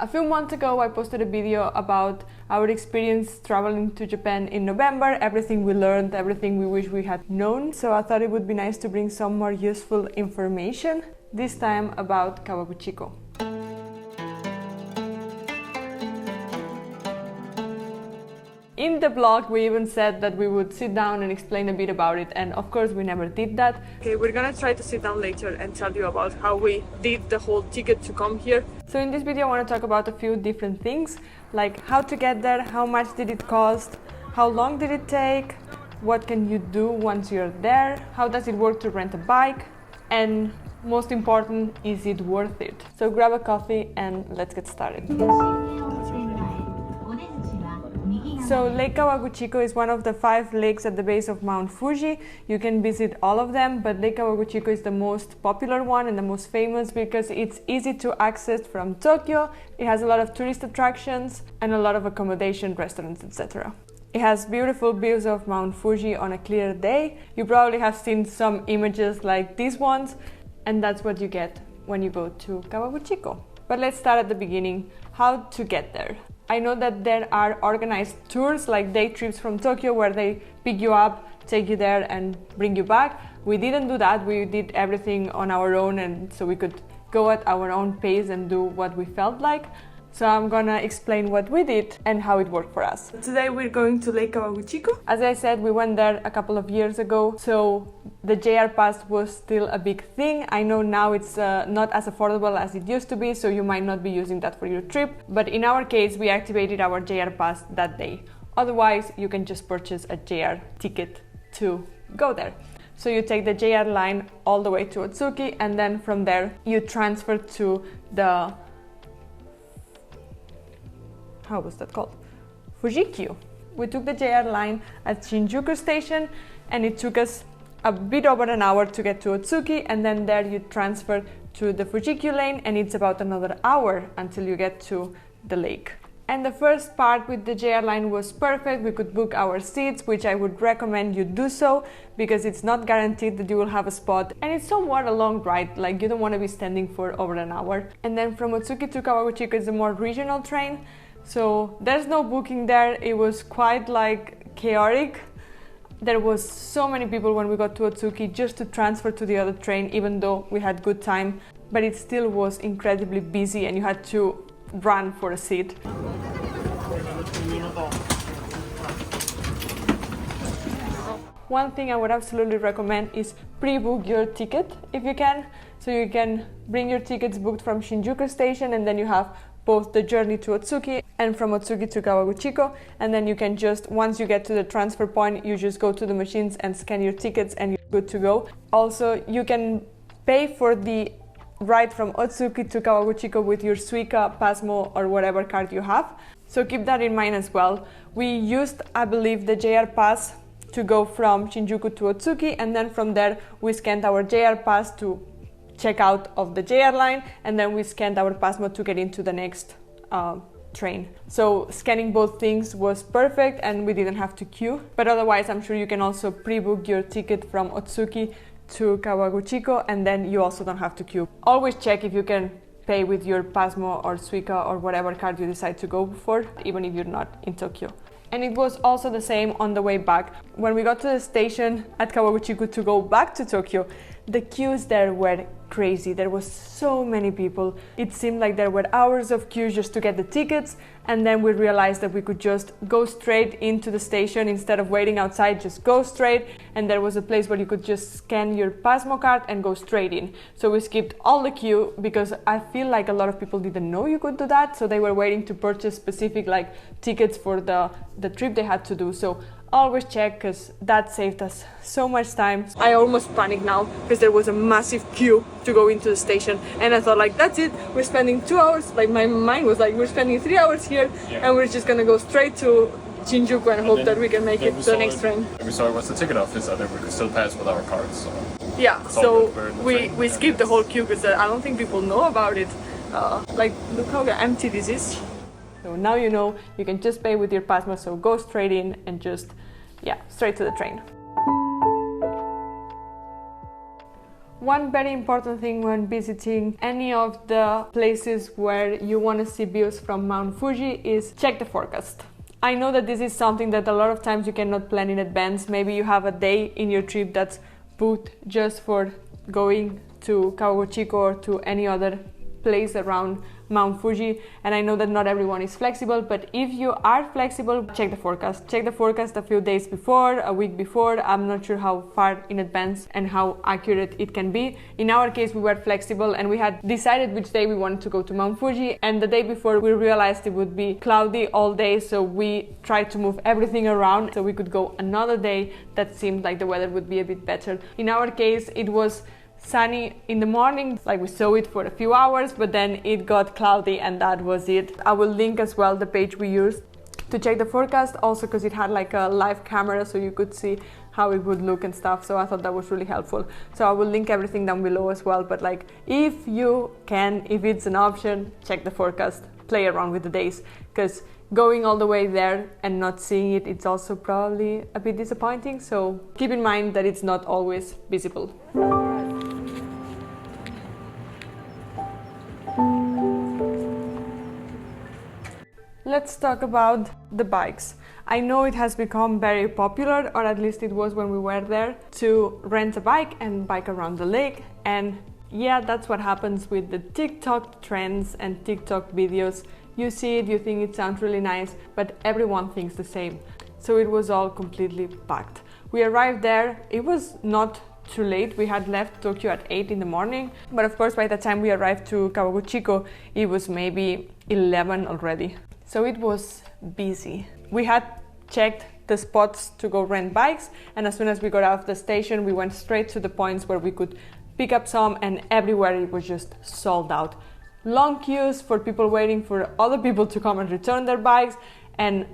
A few months ago I posted a video about our experience traveling to Japan in November, everything we learned, everything we wish we had known, so I thought it would be nice to bring some more useful information, this time about Kawaguchiko. In the blog we even said that we would sit down and explain a bit about it, and of course we never did that. Okay, we're gonna try to sit down later and tell you about how we did the whole ticket to come here. So in this video I want to talk about a few different things, like how to get there, how much did it cost, how long did it take, what can you do once you're there, how does it work to rent a bike, and most important, is it worth it? So grab a coffee and let's get started. So Lake Kawaguchiko is one of the 5 lakes at the base of Mount Fuji. You can visit all of them, but Lake Kawaguchiko is the most popular one and the most famous because it's easy to access from Tokyo. It has a lot of tourist attractions and a lot of accommodation, restaurants, etc. It has beautiful views of Mount Fuji on a clear day. You probably have seen some images like these ones, and that's what you get when you go to Kawaguchiko. But let's start at the beginning, how to get there. I know that there are organized tours, like day trips from Tokyo, where they pick you up, take you there and bring you back. We didn't do that, we did everything on our own, and so we could go at our own pace and do what we felt like. So I'm gonna explain what we did and how it worked for us. Today we're going to Lake Kawaguchiko. As I said, we went there a couple of years ago, so the JR Pass was still a big thing. I know now it's not as affordable as it used to be, so you might not be using that for your trip. But in our case, we activated our JR Pass that day. Otherwise, you can just purchase a JR ticket to go there. So you take the JR line all the way to Otsuki, and then from there you transfer to the... how was that called? Fuji Q. We took the JR line at Shinjuku station and it took us a bit over an hour to get to Otsuki, and then there you transfer to the Fuji Q lane and it's about another hour until you get to the lake. And the first part with the JR line was perfect. We could book our seats, which I would recommend you do so because it's not guaranteed that you will have a spot, and it's somewhat a long ride, like you don't want to be standing for over an hour. And then from Otsuki to Kawaguchiko is a more regional train. So there's no booking there. It was quite like chaotic. There was so many people when we got to Otsuki just to transfer to the other train, even though we had good time, but it still was incredibly busy and you had to run for a seat. One thing I would absolutely recommend is pre-book your ticket if you can. So you can bring your tickets booked from Shinjuku station, and then you have both the journey to Otsuki and from Otsuki to Kawaguchiko, and then you can just, once you get to the transfer point, you just go to the machines and scan your tickets and you're good to go. Also, you can pay for the ride from Otsuki to Kawaguchiko with your Suica, Pasmo or whatever card you have. So keep that in mind as well. We used, I believe, the JR Pass to go from Shinjuku to Otsuki, and then from there we scanned our JR Pass to check out of the JR line, and then we scanned our Pasmo to get into the next train. So scanning both things was perfect and we didn't have to queue. But otherwise, I'm sure you can also pre-book your ticket from Otsuki to Kawaguchiko, and then you also don't have to queue. Always check if you can pay with your Pasmo or Suica or whatever card you decide to go for, even if you're not in Tokyo. And it was also the same on the way back. When we got to the station at Kawaguchiko to go back to Tokyo, the queues there were crazy. There was so many people. It seemed like there were hours of queues just to get the tickets, and then we realized that we could just go straight into the station instead of waiting outside, just go straight, and there was a place where you could just scan your Pasmo card and go straight in. So we skipped all the queue because I feel like a lot of people didn't know you could do that, so they were waiting to purchase specific like tickets for the trip they had to do. So always check, because that saved us so much time. I almost panicked now because there was a massive queue to go into the station, and I thought like, that's it, we're spending 2 hours, like my mind was like, we're spending 3 hours here, and we're just gonna go straight to Shinjuku and hope that we can make it to the next train. We saw what's the ticket office, that we could still pass with our cards. So yeah, so we skipped the whole queue because I don't think people know about it. Like, look how empty this is. So now you know you can just pay with your Pasmo, so go straight in and just, yeah, straight to the train. One very important thing when visiting any of the places where you want to see views from Mount Fuji is check the forecast. I know that this is something that a lot of times you cannot plan in advance. Maybe you have a day in your trip that's booked just for going to Kawaguchiko or to any other place around Mount Fuji, and I know that not everyone is flexible, but if you are flexible, check the forecast. Check the forecast a few days before, a week before. I'm not sure how far in advance and how accurate it can be. In our case, we were flexible and we had decided which day we wanted to go to Mount Fuji, and the day before we realized it would be cloudy all day, so we tried to move everything around so we could go another day that seemed like the weather would be a bit better. In our case, it was sunny in the morning, like we saw it for a few hours, but then it got cloudy and that was it. I will link as well the page we used to check the forecast, also because it had like a live camera so you could see how it would look and stuff, so I thought that was really helpful. So I will link everything down below as well, but like if you can, if it's an option, check the forecast, play around with the days, because going all the way there and not seeing it, it's also probably a bit disappointing, so keep in mind that it's not always visible. Let's talk about the bikes. I know it has become very popular, or at least it was when we were there, to rent a bike and bike around the lake. And yeah, that's what happens with the TikTok trends and TikTok videos. You see it, you think it sounds really nice, but everyone thinks the same. So it was all completely packed. We arrived there, it was not too late. We had left Tokyo at 8 in the morning, but of course by the time we arrived to Kawaguchiko, it was maybe 11 already. So it was busy. We had checked the spots to go rent bikes, and as soon as we got out of the station, we went straight to the points where we could pick up some, and everywhere it was just sold out. Long queues for people waiting for other people to come and return their bikes, and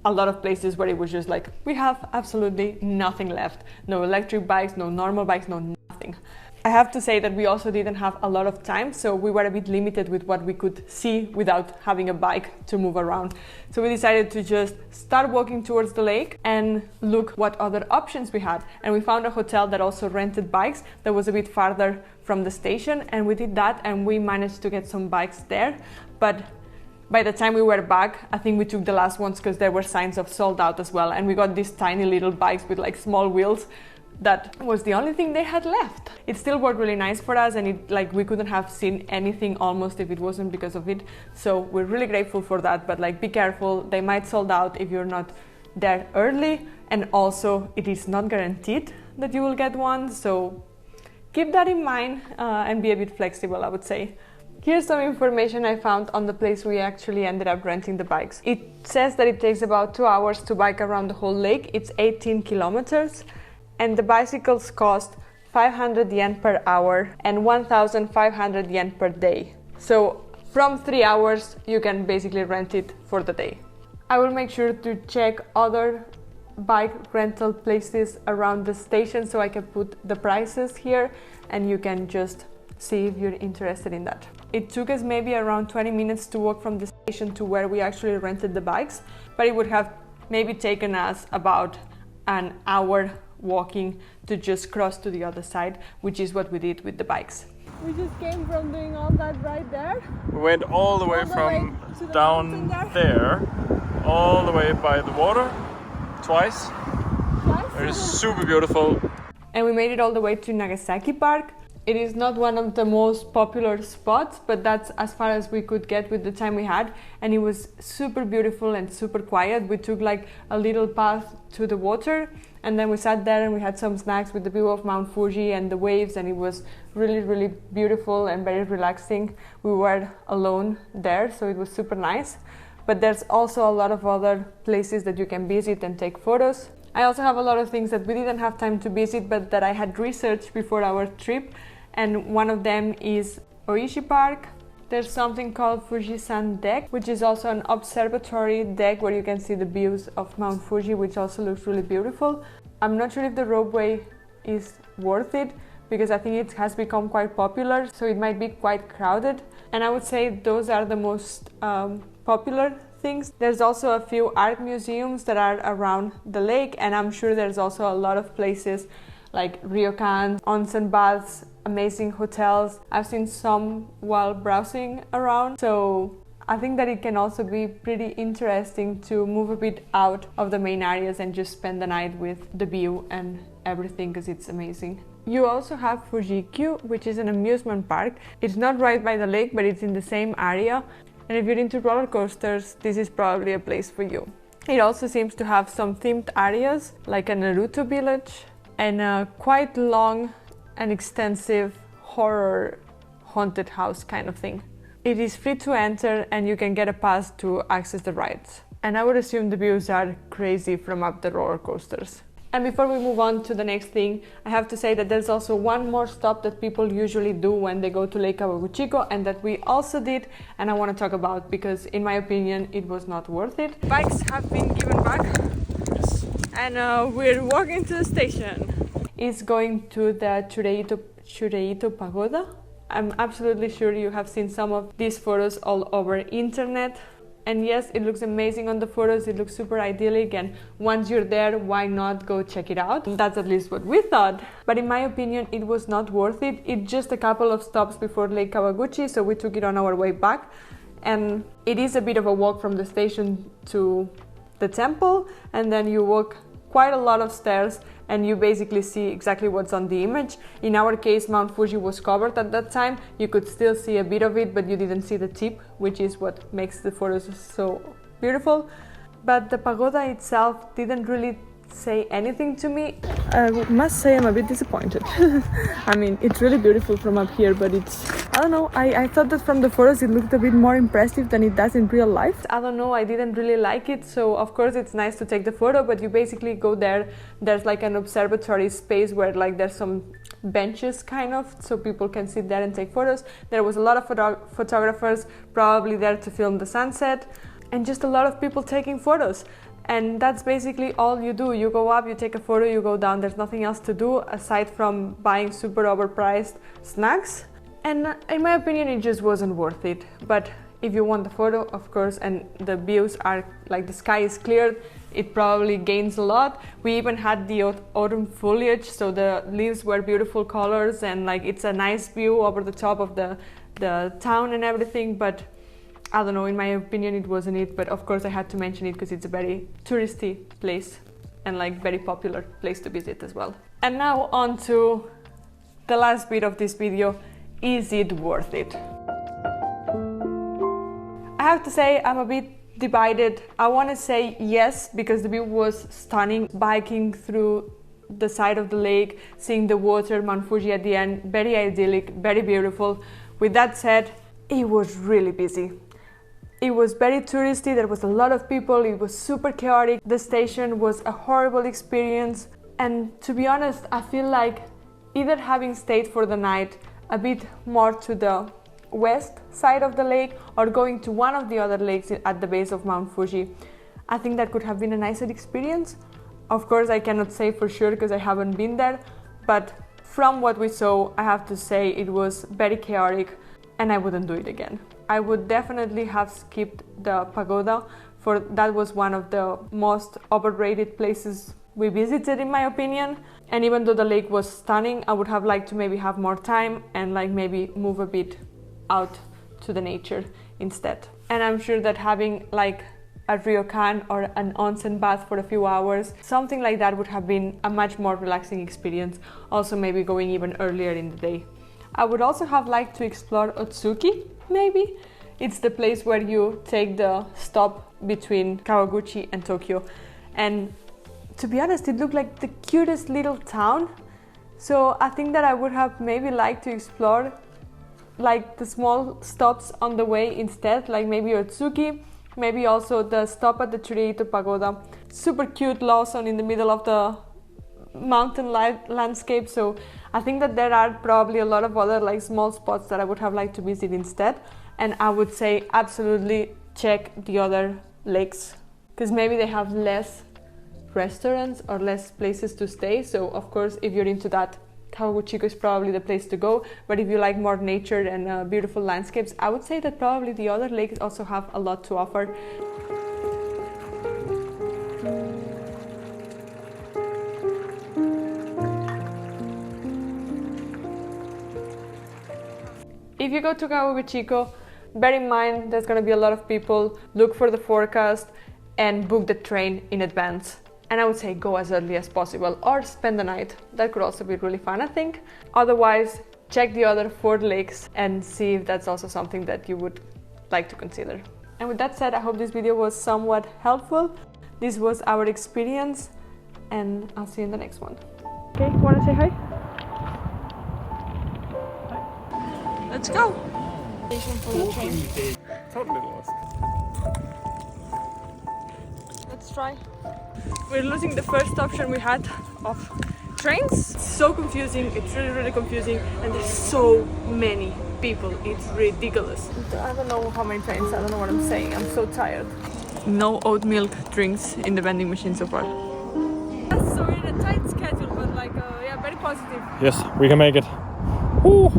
a lot of places where it was just like, we have absolutely nothing left. No electric bikes, no normal bikes, no nothing. I have to say that we also didn't have a lot of time, so we were a bit limited with what we could see without having a bike to move around. So we decided to just start walking towards the lake and look what other options we had. And we found a hotel that also rented bikes that was a bit farther from the station, and we did that and we managed to get some bikes there. But by the time we were back, I think we took the last ones because there were signs of sold out as well. And we got these tiny little bikes with like small wheels. That was the only thing they had left. It still worked really nice for us, and we couldn't have seen anything almost if it wasn't because of it. So we're really grateful for that, but like be careful, they might sold out if you're not there early, and also it is not guaranteed that you will get one, so keep that in mind and be a bit flexible, I would say. Here's some information I found on the place we actually ended up renting the bikes. It says that it takes about 2 hours to bike around the whole lake. It's 18 kilometers. And the bicycles cost 500 yen per hour and 1,500 yen per day. So from 3 hours, you can basically rent it for the day. I will make sure to check other bike rental places around the station so I can put the prices here and you can just see if you're interested in that. It took us maybe around 20 minutes to walk from the station to where we actually rented the bikes, but it would have maybe taken us about an hour walking to just cross to the other side, which is what we did with the bikes. We just came from doing all that right there. We went all the way from down there, all the way by the water, twice. It is super beautiful. And we made it all the way to Nagasaki Park. It is not one of the most popular spots, but that's as far as we could get with the time we had, and it was super beautiful and super quiet. We took like a little path to the water, and then we sat there and we had some snacks with the view of Mount Fuji and the waves, and it was really, really beautiful and very relaxing. We were alone there, so it was super nice. But there's also a lot of other places that you can visit and take photos. I also have a lot of things that we didn't have time to visit, but that I had researched before our trip. And one of them is Oishi Park. There's something called Fujisan deck, which is also an observatory deck where you can see the views of Mount Fuji, which also looks really beautiful. I'm not sure if the ropeway is worth it because I think it has become quite popular, so it might be quite crowded. And I would say those are the most popular things. There's also a few art museums that are around the lake, and I'm sure there's also a lot of places like ryokan, onsen baths, amazing hotels. I've seen some while browsing around, so I think that it can also be pretty interesting to move a bit out of the main areas and just spend the night with the view and everything, because it's amazing. You also have Fuji Q, which is an amusement park. It's not right by the lake, but it's in the same area. And if you're into roller coasters, this is probably a place for you. It also seems to have some themed areas, like a Naruto village, and a quite long and extensive horror haunted house kind of thing. It is free to enter and you can get a pass to access the rides. And I would assume the views are crazy from up the roller coasters. And before we move on to the next thing, I have to say that there's also one more stop that people usually do when they go to Lake Kawaguchiko, and that we also did, and I want to talk about because in my opinion it was not worth it. Bikes have been given back, and we're walking to the station. It's going to the chureito pagoda. I'm absolutely sure you have seen some of these photos all over internet. And yes, it looks amazing on the photos, it looks super idyllic, and once you're there, why not go check it out? That's at least what we thought. But in my opinion, it was not worth it. It's just a couple of stops before Lake Kawaguchi, so we took it on our way back. And it is a bit of a walk from the station to the temple, and then you walk quite a lot of stairs and you basically see exactly what's on the image. In our case, Mount Fuji was covered at that time. You could still see a bit of it, but you didn't see the tip, which is what makes the photos so beautiful. But the pagoda itself didn't really say anything to me. I must say I'm a bit disappointed. I mean, it's really beautiful from up here, but I don't know, I thought that from the photos it looked a bit more impressive than it does in real life. I don't know, I didn't really like it, so of course it's nice to take the photo, but you basically go there, there's like an observatory space where like there's some benches kind of, so people can sit there and take photos. There was a lot of photographers probably there to film the sunset, and just a lot of people taking photos. And that's basically all you do. You go up, you take a photo, you go down. There's nothing else to do aside from buying super overpriced snacks. And in my opinion, it just wasn't worth it. But if you want the photo, of course, and the views are like the sky is cleared, it probably gains a lot. We even had the autumn foliage, so the leaves were beautiful colors, and like it's a nice view over the top of the town and everything. But I don't know, in my opinion it wasn't it, but of course I had to mention it because it's a very touristy place and like very popular place to visit as well. And now on to the last bit of this video. Is it worth it? I have to say I'm a bit divided. I want to say yes, because the view was stunning. Biking through the side of the lake, seeing the water, Mount Fuji at the end, very idyllic, very beautiful. With that said, it was really busy. It was very touristy, there was a lot of people, it was super chaotic. The station was a horrible experience. And to be honest, I feel like either having stayed for the night a bit more to the west side of the lake or going to one of the other lakes at the base of Mount Fuji, I think that could have been a nicer experience. Of course, I cannot say for sure because I haven't been there, but from what we saw, I have to say it was very chaotic and I wouldn't do it again. I would definitely have skipped the pagoda, for that was one of the most overrated places we visited in my opinion. And even though the lake was stunning, I would have liked to maybe have more time and like maybe move a bit out to the nature instead. And I'm sure that having like a ryokan or an onsen bath for a few hours, something like that would have been a much more relaxing experience. Also maybe going even earlier in the day. I would also have liked to explore Otsuki, maybe. It's the place where you take the stop between Kawaguchi and Tokyo. And to be honest, it looked like the cutest little town. So I think that I would have maybe liked to explore like the small stops on the way instead, like maybe Otsuki, maybe also the stop at the Chureito Pagoda. Super cute Lawson in the middle of the mountain landscape. So I think that there are probably a lot of other like small spots that I would have liked to visit instead. And I would say absolutely check the other lakes, because maybe they have less restaurants or less places to stay. So of course, if you're into that, Kawaguchiko is probably the place to go. But if you like more nature and beautiful landscapes, I would say that probably the other lakes also have a lot to offer. you go to Kawaguchiko, bear in mind there's gonna be a lot of people, look for the forecast and book the train in advance. And I would say go as early as possible or spend the night. That could also be really fun, I think. Otherwise, check the other 4 lakes and see if that's also something that you would like to consider. And with that said, I hope this video was somewhat helpful. This was our experience and I'll see you in the next one. Okay, wanna say hi? Let's go! Totally lost. Let's try. We're losing the first option we had of trains. It's so confusing, it's really confusing, and there's so many people, it's ridiculous. I don't know how many trains, I don't know what I'm saying, I'm so tired. No oat milk drinks in the vending machine so far. So we're in a tight schedule, but like, yeah, very positive. Yes, we can make it. Woo.